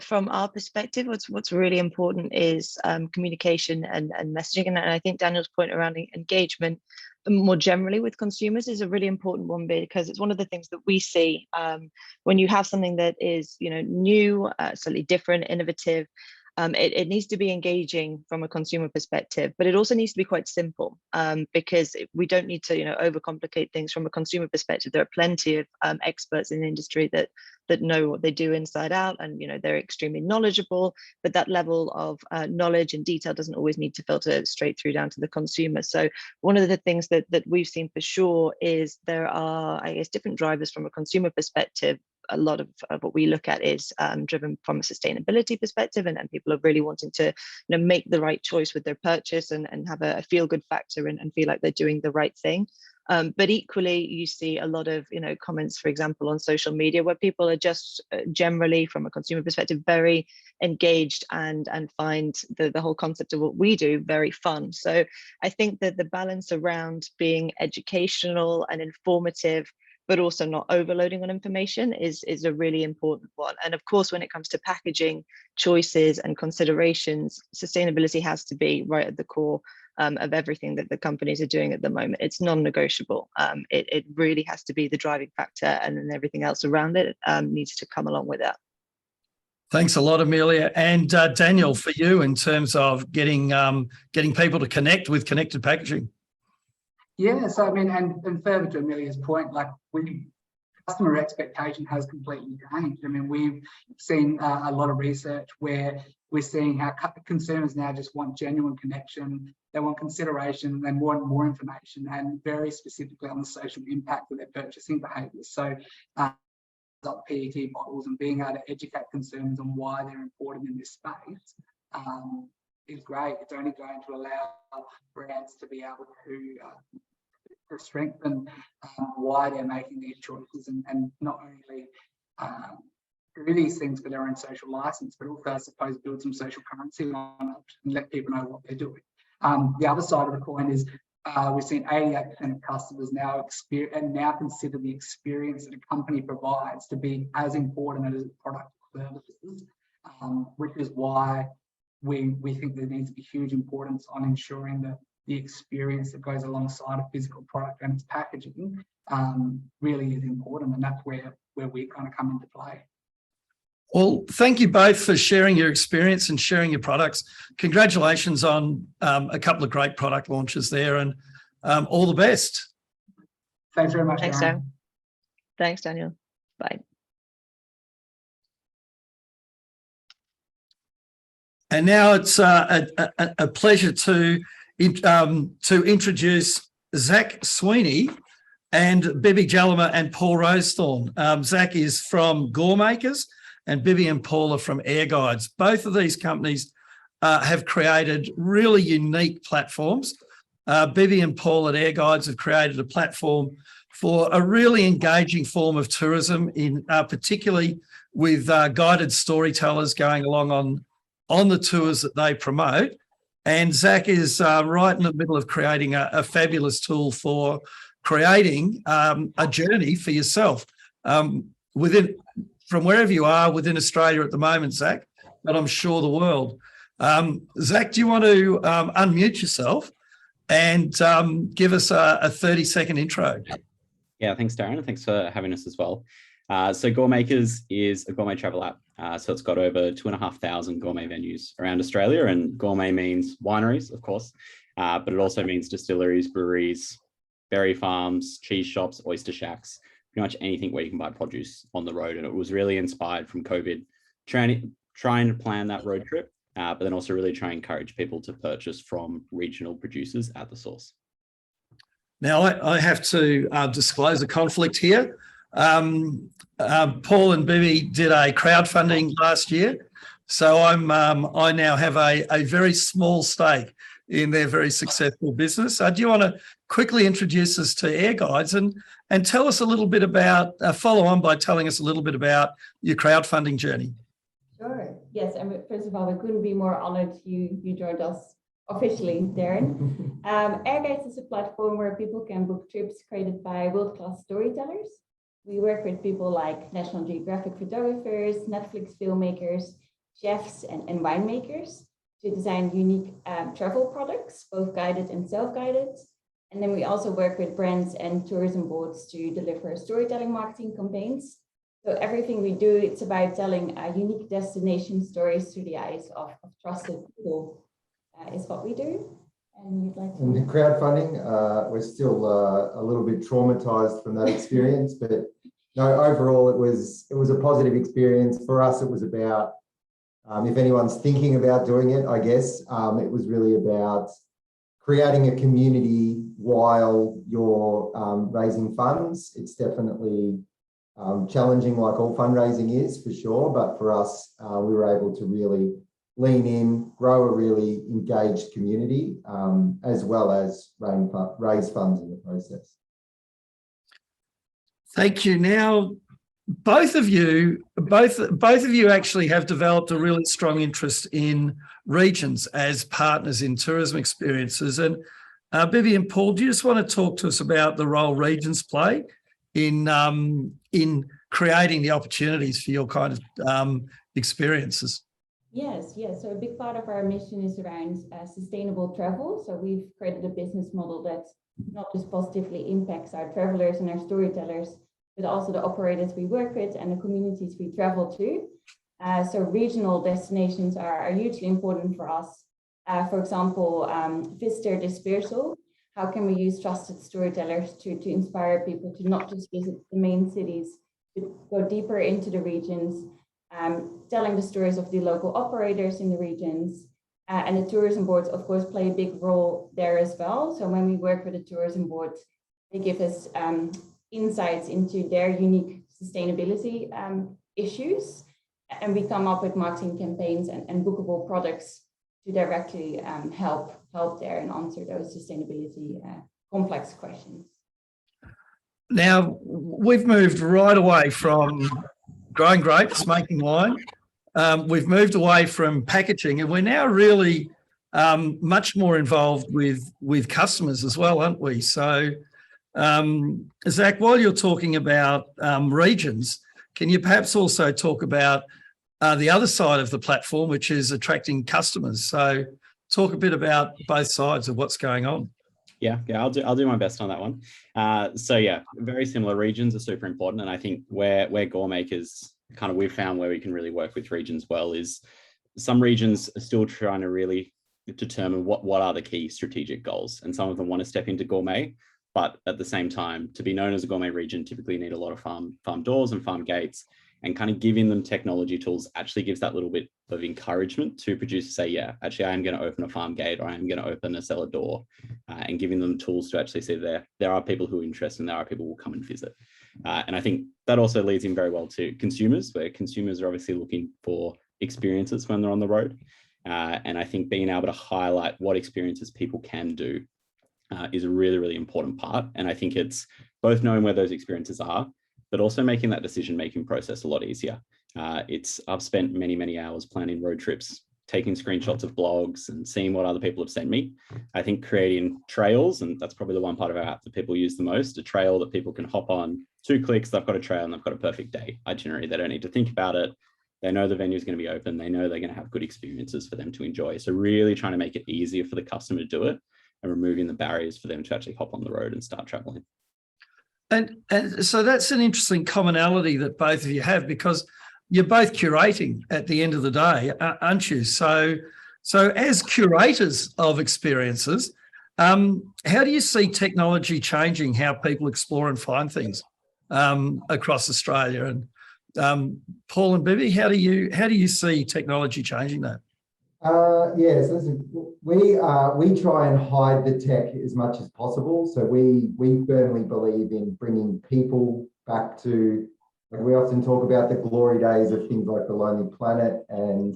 from our perspective, what's really important is communication and messaging. And I think Daniel's point around engagement more generally with consumers is a really important one, because it's one of the things that we see when you have something that is, new, slightly different, innovative. It needs to be engaging from a consumer perspective, but it also needs to be quite simple, because we don't need to, overcomplicate things from a consumer perspective. There are plenty of experts in the industry that know what they do inside out, and they're extremely knowledgeable. But that level of knowledge and detail doesn't always need to filter straight through down to the consumer. So one of the things that we've seen for sure is there are, I guess, different drivers from a consumer perspective. A lot of what we look at is driven from a sustainability perspective, and people are really wanting to make the right choice with their purchase and have a feel-good factor and feel like they're doing the right thing. But equally, you see a lot of comments, for example, on social media, where people are just generally, from a consumer perspective, very engaged and find the whole concept of what we do very fun. So I think that the balance around being educational and informative, but also not overloading on information is a really important one. And of course, when it comes to packaging choices and considerations, sustainability has to be right at the core of everything that the companies are doing at the moment. It's non-negotiable. It really has to be the driving factor, and then everything else around it needs to come along with that. Thanks a lot, Amelia. And Daniel, for you, in terms of getting people to connect with connected packaging. Yeah, so I mean, and further to Amelia's point, like customer expectation has completely changed. I mean, we've seen a lot of research where we're seeing how consumers now just want genuine connection, they want consideration, they want more information, and very specifically on the social impact of their purchasing behaviours. So PET bottles and being able to educate consumers on why they're important in this space is great. It's only going to allow brands to be able to strengthen why they're making these choices, and not only do these things for their own social license, but also, I suppose, build some social currency on it and let people know what they're doing. The other side of the coin is we've seen 88% of customers now consider the experience that a company provides to be as important as product or services, which is why we think there needs to be huge importance on ensuring that the experience that goes alongside a physical product and its packaging really is important, and that's where we kind of come into play. Well, thank you both for sharing your experience and sharing your products. Congratulations on a couple of great product launches there, and all the best. Thanks very much. Thanks, Darren. Darren. Thanks, Daniel. Bye. And now it's a pleasure to introduce Zach Sweeney and Bibi Jalama and Paul Rosethorn. Zach is from Gourmakers and Bibi and Paul are from Air Guides. Both of these companies have created really unique platforms. Bibi and Paul at Air Guides have created a platform for a really engaging form of tourism, in particularly with guided storytellers going along on the tours that they promote. And Zach is right in the middle of creating a fabulous tool for creating a journey for yourself from wherever you are within Australia at the moment, Zach, but I'm sure the world. Zach, do you want to unmute yourself and give us a 30-second intro? Yeah, thanks, Darren. Thanks for having us as well. So Gourmakers is a gourmet travel app. So it's got over 2,500 gourmet venues around Australia, and gourmet means wineries, of course, but it also means distilleries, breweries, berry farms, cheese shops, oyster shacks, pretty much anything where you can buy produce on the road. And it was really inspired from COVID, trying to plan that road trip, but then also really try and encourage people to purchase from regional producers at the source. Now, I have to disclose a conflict here. Paul and Bibi did a crowdfunding last year, so I now have a very small stake in their very successful business. Do you want to quickly introduce us to Air Guides and tell us a little bit about, follow on by telling us a little bit about your crowdfunding journey? Sure. Yes, and first of all, we couldn't be more honoured you joined us officially, Darren. Air Guides is a platform where people can book trips created by world-class storytellers. We work with people like National Geographic photographers, Netflix filmmakers, chefs, and winemakers to design unique travel products, both guided and self-guided. And then we also work with brands and tourism boards to deliver storytelling marketing campaigns. So everything we do, it's about telling unique destination stories through the eyes of trusted people is what we do. And you'd like to... And the crowdfunding, we're still a little bit traumatized from that experience, but no, overall it was a positive experience. For us, it was about, if anyone's thinking about doing it, I guess, it was really about creating a community while you're raising funds. It's definitely challenging, like all fundraising is, for sure, but for us, we were able to really lean in, grow a really engaged community, as well as raise funds in the process. Thank you. Now, both of you actually have developed a really strong interest in regions as partners in tourism experiences. And Bibi and Paul, do you just want to talk to us about the role regions play in creating the opportunities for your kind of experiences? Yes. So a big part of our mission is around sustainable travel. So we've created a business model that not just positively impacts our travelers and our storytellers, but also the operators we work with and the communities we travel to. So regional destinations are hugely important for us. For example, visitor dispersal. How can we use trusted storytellers to inspire people to not just visit the main cities, but go deeper into the regions, telling the stories of the local operators in the regions. And the tourism boards, of course, play a big role there as well. So when we work with the tourism boards, they give us insights into their unique sustainability issues. And we come up with marketing campaigns and bookable products to directly help there and answer those sustainability complex questions. Now, we've moved right away from growing grapes, making wine. We've moved away from packaging, and we're now really much more involved with customers as well, aren't we? So, Zach, while you're talking about regions, can you perhaps also talk about the other side of the platform, which is attracting customers? So talk a bit about both sides of what's going on. Yeah, I'll do my best on that one. So yeah, very similar. Regions are super important, and I think where Gourmakers kind of we've found where we can really work with regions well is some regions are still trying to really determine what are the key strategic goals. And some of them want to step into gourmet, but at the same time, to be known as a gourmet region, typically you need a lot of farm doors and farm gates, and kind of giving them technology tools actually gives that little bit of encouragement to producers say, yeah, actually I am going to open a farm gate, or I am going to open a cellar door, and giving them tools to actually see there are people who are interested and there are people who will come and visit. And I think that also leads in very well to consumers, where consumers are obviously looking for experiences when they're on the road. And I think being able to highlight what experiences people can do is a really, really important part. And I think it's both knowing where those experiences are, but also making that decision-making process a lot easier. I've spent many, many hours planning road trips, taking screenshots of blogs and seeing what other people have sent me. I think creating trails, and that's probably the one part of our app that people use the most, a trail that people can hop on, 2 clicks, they've got a trail and they've got a perfect day itinerary. They don't need to think about it. They know the venue is going to be open. They know they're going to have good experiences for them to enjoy. So really trying to make it easier for the customer to do it and removing the barriers for them to actually hop on the road and start traveling. And so that's an interesting commonality that both of you have, because you're both curating at the end of the day, aren't you? So as curators of experiences, how do you see technology changing how people explore and find things across Australia? And Paul and Bibi, how do you see technology changing that? Yes, we try and hide the tech as much as possible. So we firmly believe in bringing people back to, like we often talk about the glory days of things like The Lonely Planet, and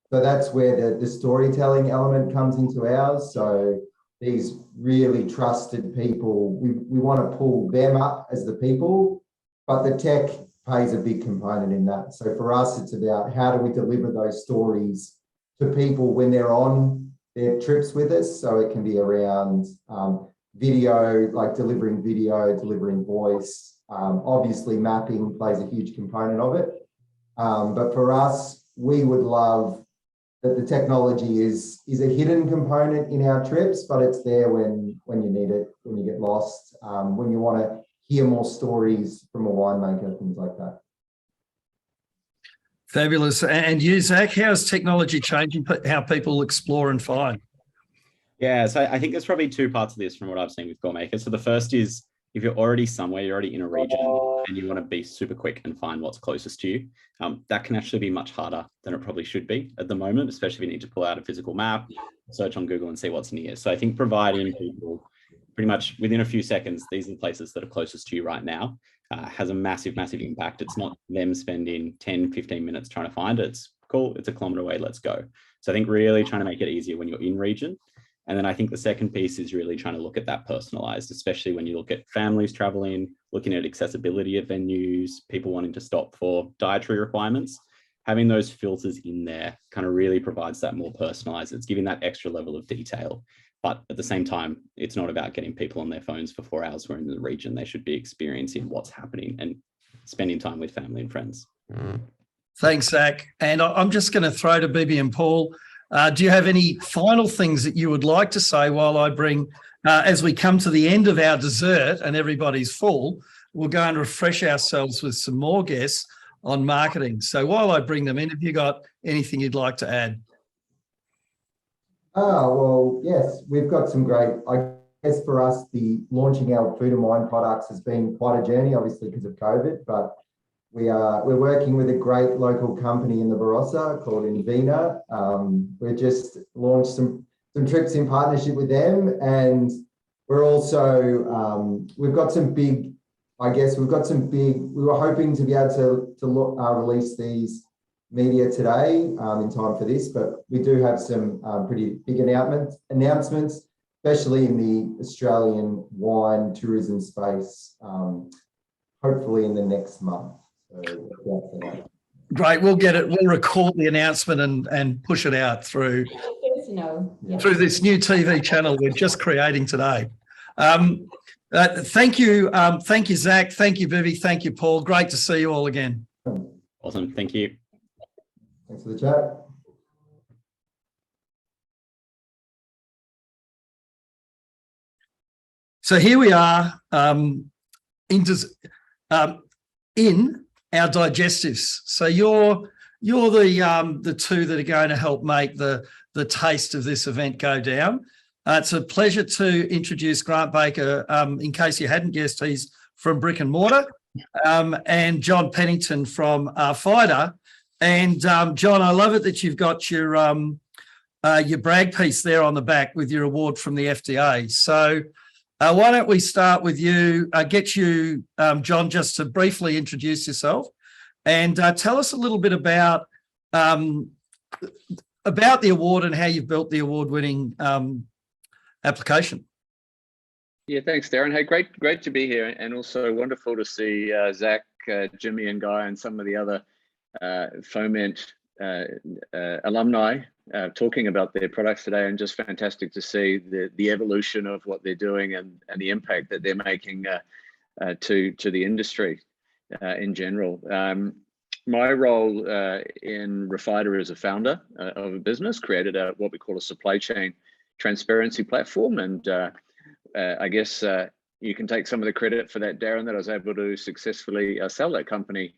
so that's where the storytelling element comes into ours. So these really trusted people, we want to pull them up as the people, but the tech plays a big component in that. So for us, it's about how do we deliver those stories to people when they're on their trips with us. So it can be around video, like delivering video, delivering voice. Obviously mapping plays a huge component of it. But for us, we would love that the technology is a hidden component in our trips, but it's there when you need it, when you get lost, when you want to hear more stories from a winemaker, things like that. Fabulous. And you, Zach, how's technology changing how people explore and find? Yeah, so I think there's probably 2 parts of this from what I've seen with GourMaker. So the first is, if you're already somewhere, you're already in a region and you want to be super quick and find what's closest to you, that can actually be much harder than it probably should be at the moment, especially if you need to pull out a physical map, search on Google and see what's near. So I think providing people pretty much within a few seconds, these are the places that are closest to you right now, has a massive, massive impact. It's not them spending 10, 15 minutes trying to find it. It's cool, it's a kilometre away, let's go. So I think really trying to make it easier when you're in region. And then I think the second piece is really trying to look at that personalized, especially when you look at families traveling, looking at accessibility at venues, people wanting to stop for dietary requirements. Having those filters in there kind of really provides that more personalized. It's giving that extra level of detail. But at the same time, it's not about getting people on their phones for 4 hours. We're in the region. They should be experiencing what's happening and spending time with family and friends. Thanks, Zach. And I'm just going to throw to Bibi and Paul. Do you have any final things that you would like to say while I bring, as we come to the end of our dessert and everybody's full, we'll go and refresh ourselves with some more guests on marketing. So while I bring them in, have you got anything you'd like to add? Well, yes, we've got some great, I guess for us, the launching our food and wine products has been quite a journey, obviously because of COVID, but we're working with a great local company in the Barossa called Invina. We just launched some trips in partnership with them, and we're also we've got some big. We were hoping to be able to release these media today in time for this, but we do have some pretty big announcements, especially in the Australian wine tourism space. Hopefully in the next month. So, Great, we'll get it. We'll record the announcement and push it out through through this new TV channel we're just creating today. Thank you, Zach. Thank you, Bibi. Thank you, Paul. Great to see you all again. Awesome. Thank you. Thanks for the chat. So here we are in our digestives. So you're the two that are going to help make the taste of this event go down. It's a pleasure to introduce Grant Baker. In case you hadn't guessed, he's from Brick and Mortar, and John Pennington from Fider. And John, I love it that you've got your brag piece there on the back with your award from the FDA. So why don't we start with you, get you, John, just to briefly introduce yourself and tell us a little bit about the award and how you've built the award-winning application. Yeah, thanks, Darren. Hey, great to be here, and also wonderful to see Zach, Jimmy, and Guy, and some of the other FOMENT alumni talking about their products today, and just fantastic to see the evolution of what they're doing and the impact that they're making to the industry in general. My role in Refider as a founder of a business created what we call a supply chain transparency platform, and I guess you can take some of the credit for that, Darren, that I was able to successfully sell that company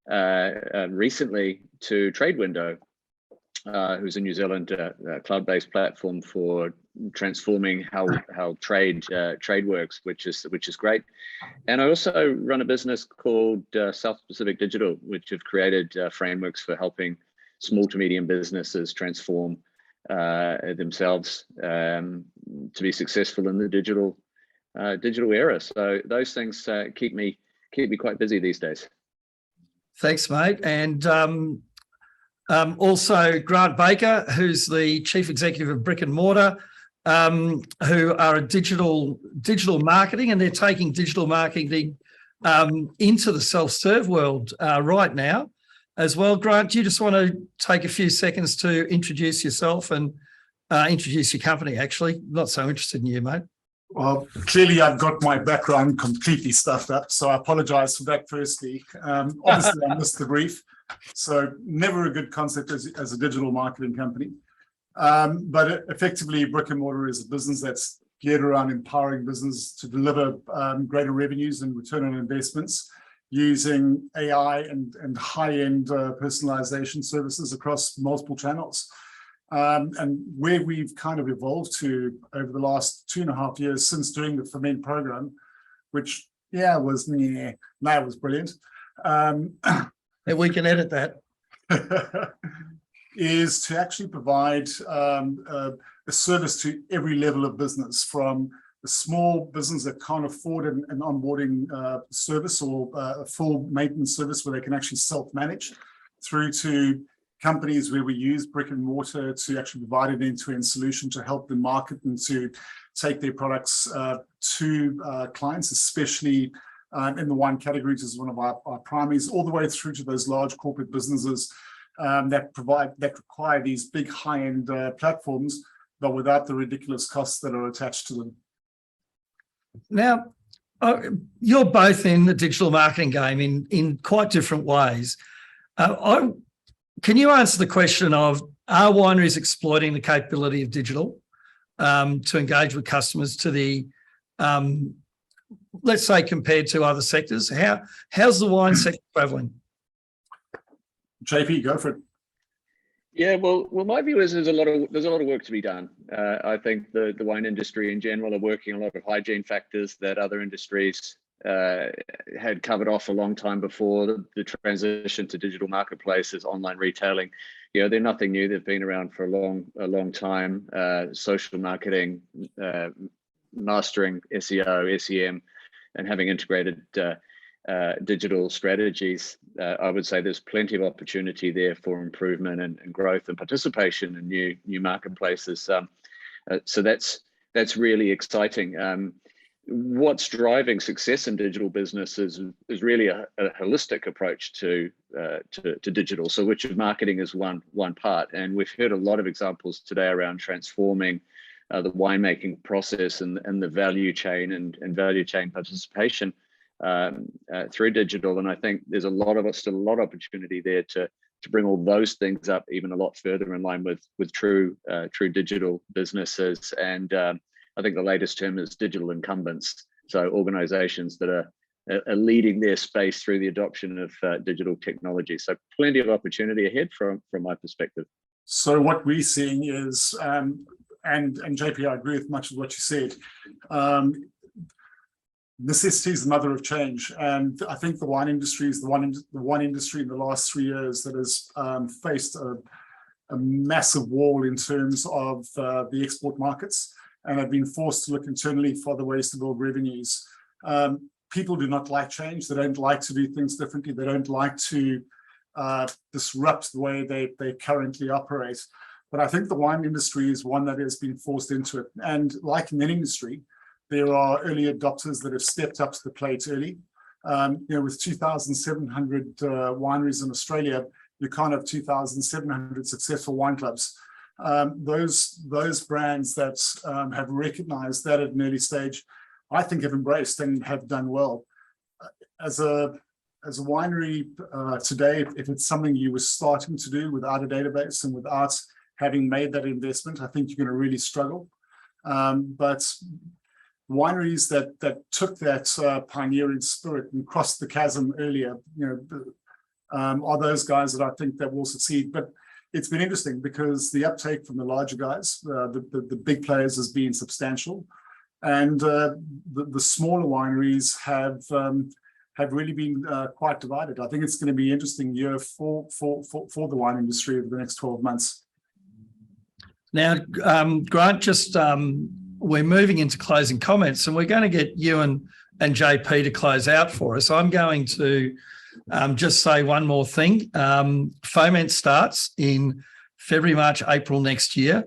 recently to TradeWindow, who's a New Zealand cloud-based platform for transforming how trade works, which is great. And I also run a business called South Pacific Digital, which have created frameworks for helping small to medium businesses transform themselves to be successful in the digital era. So those things keep me quite busy these days. Thanks, mate. And also Grant Baker, who's the Chief Executive of Brick and Mortar, who are a digital marketing, and they're taking digital marketing into the self-serve world right now as well. Grant, do you just want to take a few seconds to introduce yourself and introduce your company, actually? Not so interested in you, mate. Well, clearly I've got my background completely stuffed up, so I apologize for that firstly. Obviously, I missed the brief, so never a good concept as a digital marketing company. But effectively, Brick and Mortar is a business that's geared around empowering business to deliver greater revenues and return on investments using AI and high-end personalization services across multiple channels. And where we've kind of evolved to over the last 2.5 years since doing the FOMENT program, which was brilliant. And we can edit that. Is to actually provide a service to every level of business, from the small business that can't afford an onboarding service or a full maintenance service where they can actually self-manage, through to companies where we use Brick and Mortar to actually provide an end-to-end solution to help them market and to take their products to clients, especially in the wine categories as one of our primaries, all the way through to those large corporate businesses that require these big high-end platforms, but without the ridiculous costs that are attached to them. Now, you're both in the digital marketing game in quite different ways. Can you answer the question of, are wineries exploiting the capability of digital to engage with customers to the, let's say, compared to other sectors? How's the wine sector traveling? JP, go for it. Yeah, well, my view is there's a lot of work to be done. I think the wine industry in general are working a lot of hygiene factors that other industries had covered off a long time before the transition to digital marketplaces, online retailing. You know, they're nothing new. They've been around for a long time. Social marketing, mastering SEO, SEM, and having integrated digital strategies. I would say there's plenty of opportunity there for improvement and growth and participation in new marketplaces. So that's really exciting. What's driving success in digital business is really a holistic approach to digital. So which of marketing is one part, and we've heard a lot of examples today around transforming the winemaking process and the value chain and value chain participation through digital. And I think there's still a lot of opportunity there to bring all those things up even a lot further in line with true digital businesses. And I think the latest term is digital incumbents. So organizations that are leading their space through the adoption of digital technology. So plenty of opportunity ahead from my perspective. So what we're seeing is, and JP, I agree with much of what you said. Necessity is the mother of change, and I think the wine industry is the one industry in the last 3 years that has faced a massive wall in terms of the export markets, and have been forced to look internally for the ways to build revenues. People do not like change. They don't like to do things differently. They don't like to disrupt the way they currently operate. But I think the wine industry is one that has been forced into it. And like in any industry, there are early adopters that have stepped up to the plate early. With 2,700 wineries in Australia, you can't have 2,700 successful wine clubs. Those brands that have recognized that at an early stage, I think have embraced and have done well. As a winery today, if it's something you were starting to do without a database and without having made that investment, I think you're going to really struggle. But wineries that took that pioneering spirit and crossed the chasm earlier, are those guys that I think that will succeed. But it's been interesting because the uptake from the larger guys, the big players, has been substantial, and the smaller wineries have really been quite divided. I think it's going to be an interesting year for the wine industry over the next 12 months. Now, Grant, just we're moving into closing comments, and we're going to get you and JP to close out for us. I'm going to just say one more thing. FOMENT starts in February, March, April next year.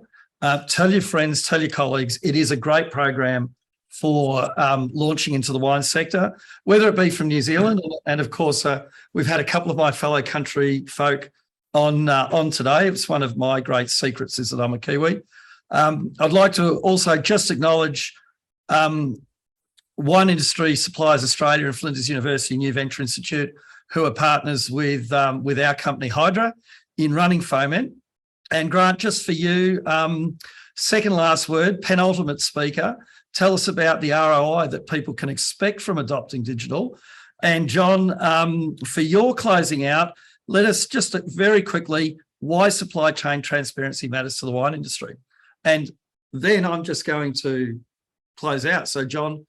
Tell your friends, tell your colleagues, it is a great program for launching into the wine sector, whether it be from New Zealand, and of course, we've had a couple of my fellow country folk on today. It's one of my great secrets is that I'm a Kiwi. I'd like to also just acknowledge Wine Industry Suppliers Australia and Flinders University New Venture Institute, who are partners with our company Hydra in running FOMENT. And Grant, just for you, second last word, penultimate speaker, tell us about the ROI that people can expect from adopting digital. And John, for your closing out, let us just very quickly, why supply chain transparency matters to the wine industry. And then I'm just going to close out. So John,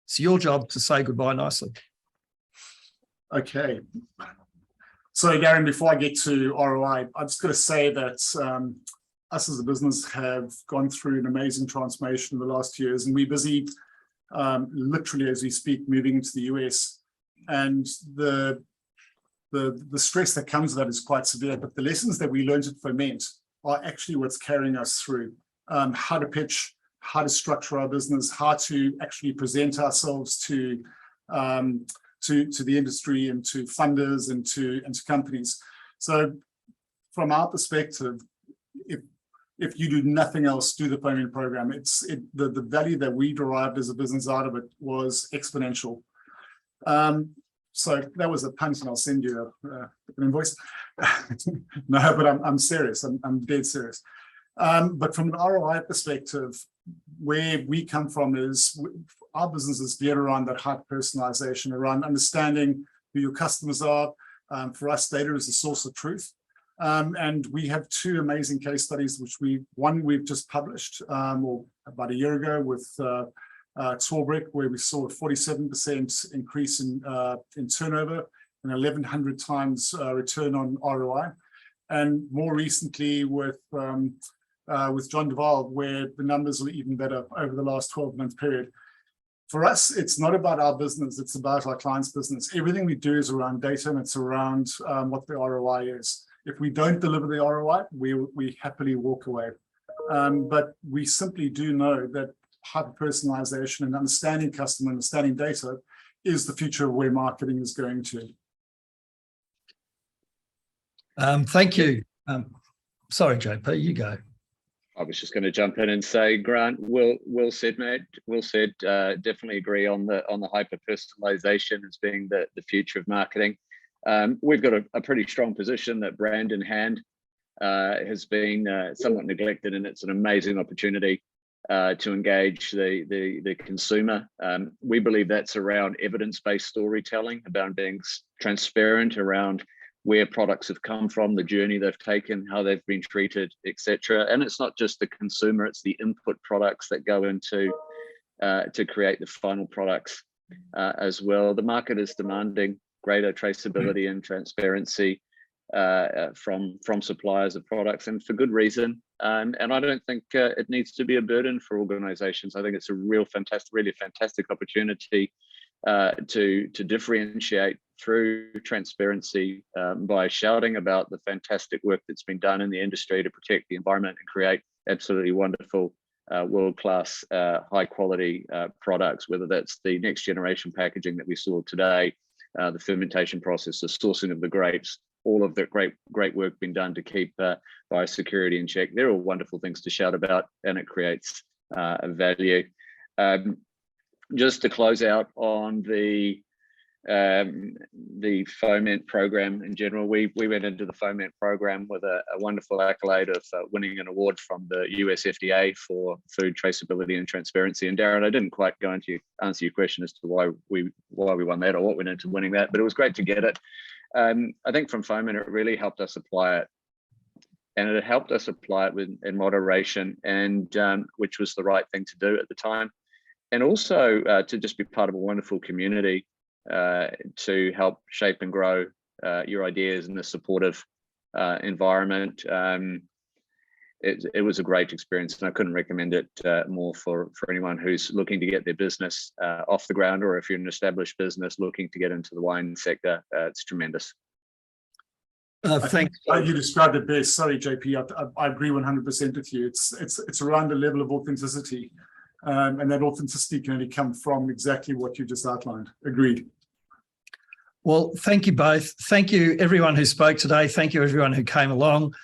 it's your job to say goodbye nicely. Okay. So Darren, before I get to ROI, I'm just going to say that us as a business have gone through an amazing transformation in the last years, and we're busy, literally as we speak, moving into the US. And the stress that comes with that is quite severe, but the lessons that we learned at FOMENT are actually what's carrying us through. How to pitch, how to structure our business, how to actually present ourselves to the industry and to funders and to companies. So from our perspective, if you do nothing else, do the FOMENT program. The value that we derived as a business out of it was exponential. So that was a punt, and I'll send you an invoice. No, but I'm serious. I'm dead serious. But from an ROI perspective, where we come from is our business is geared around that hyper personalization, around understanding who your customers are. For us, data is the source of truth. And we have two amazing case studies, which we've just published or about a year ago with Torbrick, where we saw a 47% increase in turnover and 1,100 times return on ROI. And more recently with John Duval, where the numbers are even better over the last 12-month period. For us, it's not about our business, it's about our clients' business. Everything we do is around data, and it's around what the ROI is. If we don't deliver the ROI, we happily walk away. But we simply do know that hyper-personalization and understanding customer, understanding data is the future of where marketing is going to. Thank you. Sorry, JP, you go. I was just going to jump in and say, Grant, well said, mate. Well said. Definitely agree on the hyper personalization as being the future of marketing. We've got a pretty strong position that brand in hand has been somewhat neglected, and it's an amazing opportunity to engage the consumer. We believe that's around evidence-based storytelling, about being transparent around where products have come from, the journey they've taken, how they've been treated, etc. And it's not just the consumer, it's the input products that go into to create the final products as well. The market is demanding greater traceability and transparency from suppliers of products, and for good reason. And I don't think it needs to be a burden for organizations. I think it's a really fantastic opportunity to differentiate through transparency by shouting about the fantastic work that's been done in the industry to protect the environment and create absolutely wonderful world-class high quality products, whether that's the next generation packaging that we saw today, the fermentation process, the sourcing of the grapes, all of the great work being done to keep biosecurity in check. They're all wonderful things to shout about, and it creates value. Just to close out on the FOMENT program in general, we went into the FOMENT program with a wonderful accolade of winning an award from the US FDA for food traceability and transparency. And Darren, I didn't quite go into answer your question as to why we won that or what went into winning that, but it was great to get it. I think from FOMENT, it really helped us apply it. And it helped us apply it in moderation, and which was the right thing to do at the time. And also to just be part of a wonderful community to help shape and grow your ideas in a supportive environment. It was a great experience, and I couldn't recommend it more for anyone who's looking to get their business off the ground, or if you're an established business looking to get into the wine sector. It's tremendous. Thanks. You described it best. Sorry, JP. I agree 100% with you. It's around a level of authenticity. And that authenticity can only come from exactly what you just outlined. Agreed. Well, thank you both. Thank you, everyone who spoke today. Thank you, everyone who came along.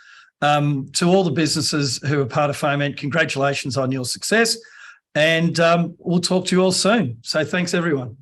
To all the businesses who are part of FOMENT, congratulations on your success. And we'll talk to you all soon. So thanks, everyone.